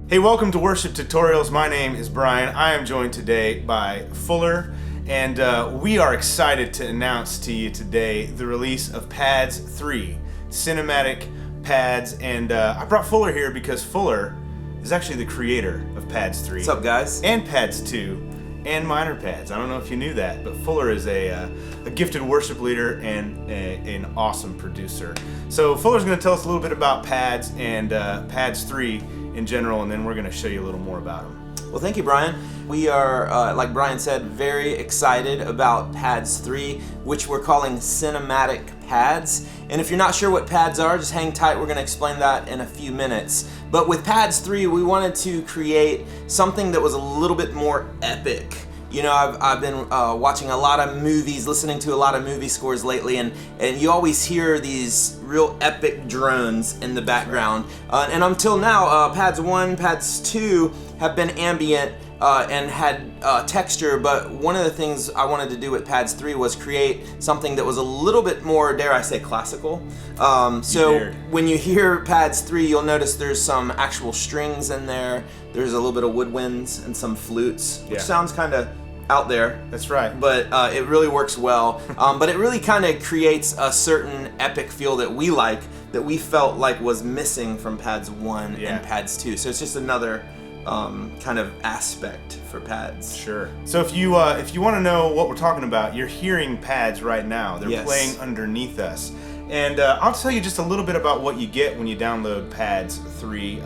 Hey, welcome to Worship Tutorials. My name is Brian. I am joined today by Fuller, and we are excited to announce to you today the release of Pads 3, cinematic pads. And I brought Fuller here because Fuller is actually the creator of Pads 3. What's up, guys? And Pads 2 and minor pads. I don't know if you knew that, but Fuller is a gifted worship leader and an awesome producer. So Fuller's going to tell us a little bit about pads and Pads 3 in general, and then we're going to show you a little more about them. Well, thank you, Brian. We are, like Brian said, very excited about Pads 3, which we're calling cinematic pads. And if you're not sure what pads are, just hang tight. We're going to explain that in a few minutes. But with Pads 3, we wanted to create something that was a little bit more epic. You know, I've been watching a lot of movies, listening to a lot of movie scores lately, and you always hear these real epic drones in the background. And until now, Pads 1, Pads 2 have been ambient and had texture, but one of the things I wanted to do with Pads 3 was create something that was a little bit more, dare I say, classical. So when you hear Pads 3, you'll notice there's some actual strings in there. There's a little bit of woodwinds and some flutes, which sounds kind of out there. That's right. But it really works well. But it really kind of creates a certain epic feel that we like, that we felt like was missing from Pads 1 and Pads 2. So it's just another kind of aspect for pads. Sure. So if you want to know what we're talking about, you're hearing pads right now. They're playing underneath us. And I'll tell you just a little bit about what you get when you download Pads 3.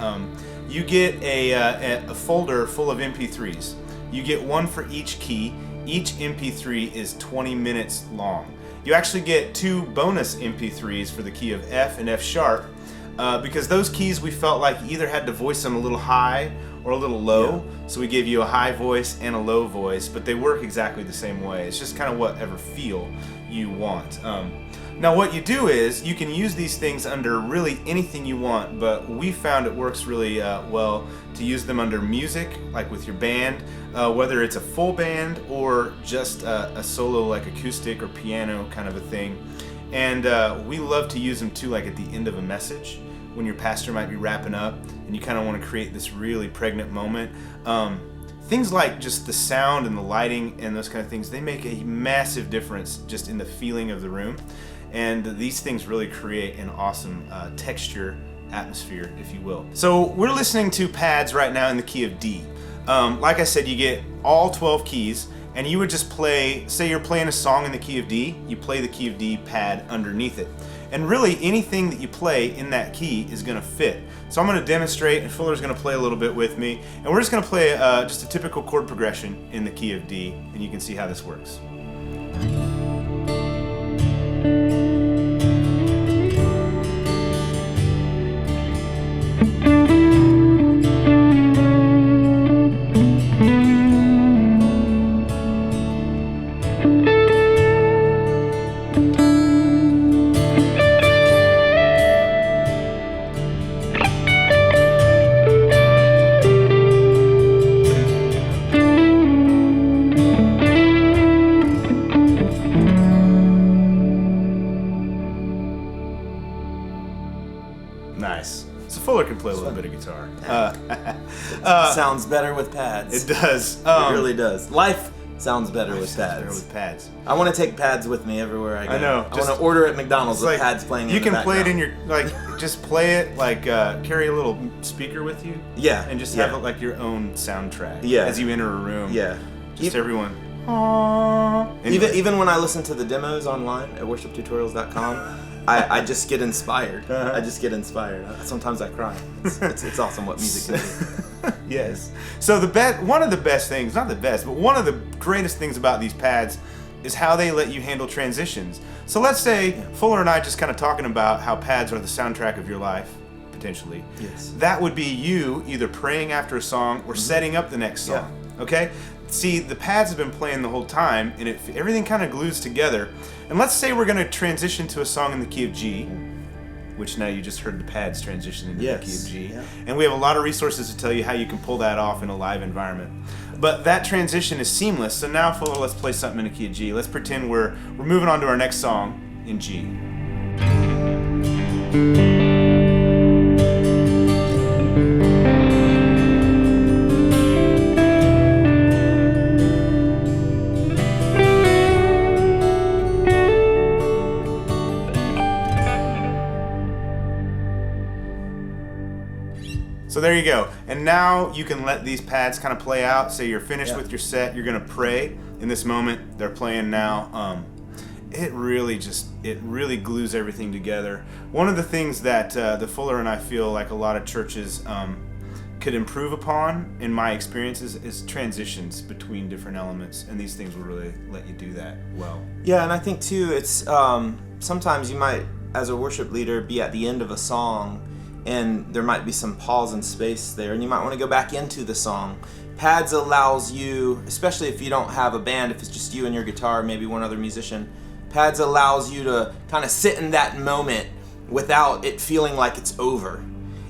You get a folder full of MP3s. You get one for each key. Each MP3 is 20 minutes long. You actually get 2 bonus MP3s for the key of F and F sharp because those keys we felt like you either had to voice them a little high or a little low. So we gave you a high voice and a low voice, but they work exactly the same way. It's just kind of whatever feel you want. Now what you do is you can use these things under really anything you want, but we found it works really well to use them under music, like with your band, whether it's a full band or just a solo like acoustic or piano kind of a thing. And we love to use them too, like at the end of a message when your pastor might be wrapping up and you kind of want to create this really pregnant moment. Things like just the sound and the lighting and those kind of things, they make a massive difference just in the feeling of the room. And these things really create an awesome texture atmosphere, if you will. So we're listening to pads right now in the key of D. Like I said, you get all 12 keys, and you would just play, say you're playing a song in the key of D, you play the key of D pad underneath it. And really anything that you play in that key is gonna fit. So I'm gonna demonstrate, and Fuller's gonna play a little bit with me, and we're just gonna play just a typical chord progression in the key of D, and you can see how this works. Nice. So Fuller can play a little bit of guitar. Sounds better with pads. It does. It really does. Life sounds better with pads. Better with pads. I want to take pads with me everywhere I go. I know. I want to order at McDonald's with pads playing in the background. You can play it in your, like, just play it, like, carry a little speaker with you. Yeah. And just have it like your own soundtrack. Yeah. As you enter a room. Yeah. Just everyone. Aww. Anyway. Even when I listen to the demos online at worshiptutorials.com, I just get inspired. I just get inspired. Sometimes I cry. It's awesome what music can do. Yes. So one of the best things, not the best, but one of the greatest things about these pads is how they let you handle transitions. So let's say Fuller and I just kind of talking about how pads are the soundtrack of your life, potentially. Yes. That would be you either praying after a song or setting up the next song. Yeah. Okay? See, the pads have been playing the whole time, and everything kind of glues together. And let's say we're going to transition to a song in the key of G, which now you just heard the pads transition into the key of G. Yeah. And we have a lot of resources to tell you how you can pull that off in a live environment. But that transition is seamless. So now, Fuller, let's play something in the key of G. Let's pretend we're moving on to our next song in G. So there you go. And now you can let these pads kind of play out. Say you're finished with your set. You're going to pray in this moment. They're playing now. It really glues everything together. One of the things that the Fuller and I feel like a lot of churches could improve upon, in my experiences, is transitions between different elements. And these things will really let you do that well. Yeah, and I think too, it's sometimes you might, as a worship leader, be at the end of a song and there might be some pause and space there, and you might want to go back into the song. Pads allows you, especially if you don't have a band, if it's just you and your guitar, maybe one other musician, pads allows you to kind of sit in that moment without it feeling like it's over.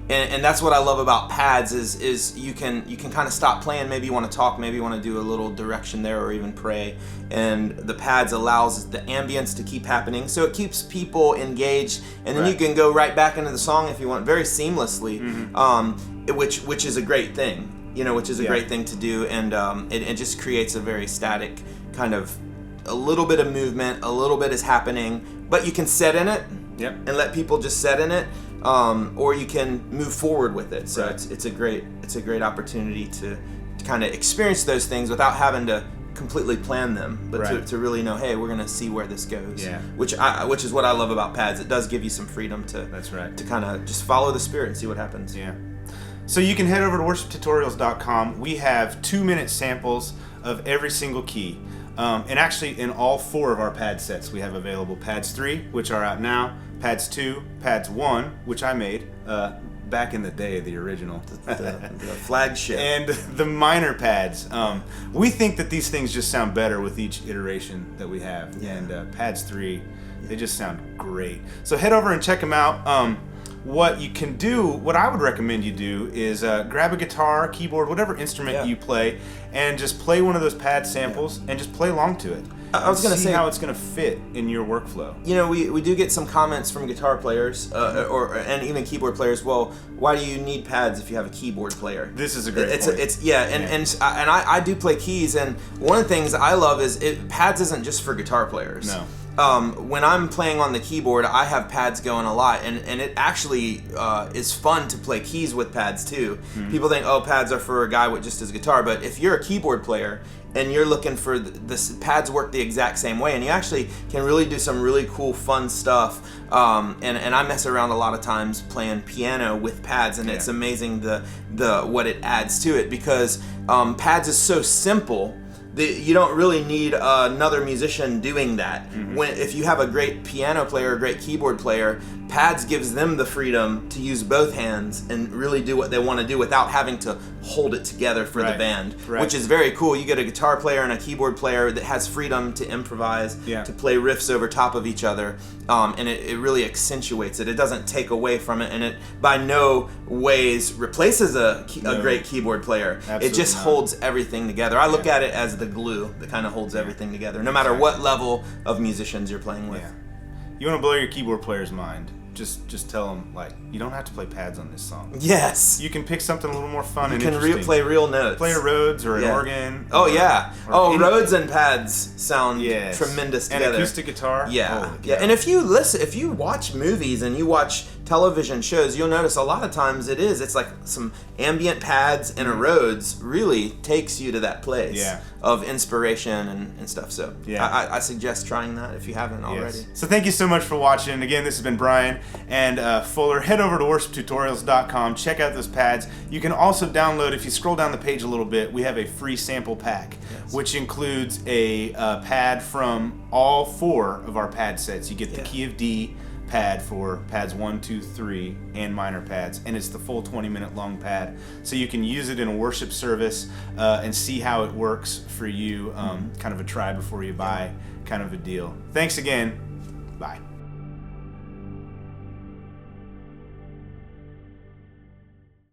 And that's what I love about pads is you can kind of stop playing. Maybe you want to talk, maybe you want to do a little direction there, or even pray. And the pads allows the ambience to keep happening, so it keeps people engaged. And then you can go right back into the song if you want, very seamlessly, which is a great thing, which is a great thing to do. And it just creates a very static kind of, a little bit of movement, a little bit is happening, but you can set in it and let people just set in it. Or you can move forward with it. So it's a great opportunity to kind of experience those things without having to completely plan them, but to really know, hey, we're gonna see where this goes. Yeah. Which is what I love about pads. It does give you some freedom to to kind of just follow the Spirit and see what happens. Yeah. So you can head over to worshiptutorials.com. We have 2-minute samples of every single key. And actually, in all 4 of our pad sets, we have available pads 3, which are out now, pads 2, pads 1, which I made back in the day, the original, the flagship, and the minor pads. We think that these things just sound better with each iteration that we have, and pads 3, they just sound great. So head over and check them out. What you can do, what I would recommend you do, is grab a guitar, keyboard, whatever instrument you play, and just play one of those pad samples and just play along to it. I was going to say how it's going to fit in your workflow. We do get some comments from guitar players and even keyboard players. Well, why do you need pads if you have a keyboard player? This is a great point. And I do play keys, and one of the things I love is pads isn't just for guitar players. No. When I'm playing on the keyboard, I have pads going a lot, and it actually is fun to play keys with pads too. People think, oh, pads are for a guy with just his guitar, but if you're a keyboard player and you're looking for this, pads work the exact same way, and you actually can really do some really cool, fun stuff. And I mess around a lot of times playing piano with pads, and it's amazing the what it adds to it, because pads is so simple. You don't really need another musician doing that. If you have a great piano player, a great keyboard player, pads gives them the freedom to use both hands and really do what they want to do without having to hold it together for the band, which is very cool. You get a guitar player and a keyboard player that has freedom to improvise, to play riffs over top of each other, and it really accentuates it. It doesn't take away from it, and it by no ways replaces a great keyboard player. Absolutely it just holds everything together. I look at it as the glue that kind of holds everything together, no matter what level of musicians you're playing with. You want to blow your keyboard player's mind, just tell them, like, you don't have to play pads on this song. Yes. You can pick something a little more fun and interesting. You can play real notes. Play a Rhodes or an organ. Or Rhodes and pads sound tremendous together. And acoustic guitar. Yeah. And if you watch movies and you watch television shows, you'll notice a lot of times it's like some ambient pads and a Rhodes really takes you to that place of inspiration and stuff. So I suggest trying that if you haven't already. So thank you so much for watching. Again, this has been Brian and Fuller. Head over to worshiptutorials.com. Check out those pads. You can also download, if you scroll down the page a little bit, we have a free sample pack, which includes a pad from all 4 of our pad sets. You get the key of D pad for pads 1, 2, 3, and minor pads, and it's the full 20-minute long pad, so you can use it in a worship service and see how it works for you, kind of a try before you buy kind of a deal. Thanks again. Bye.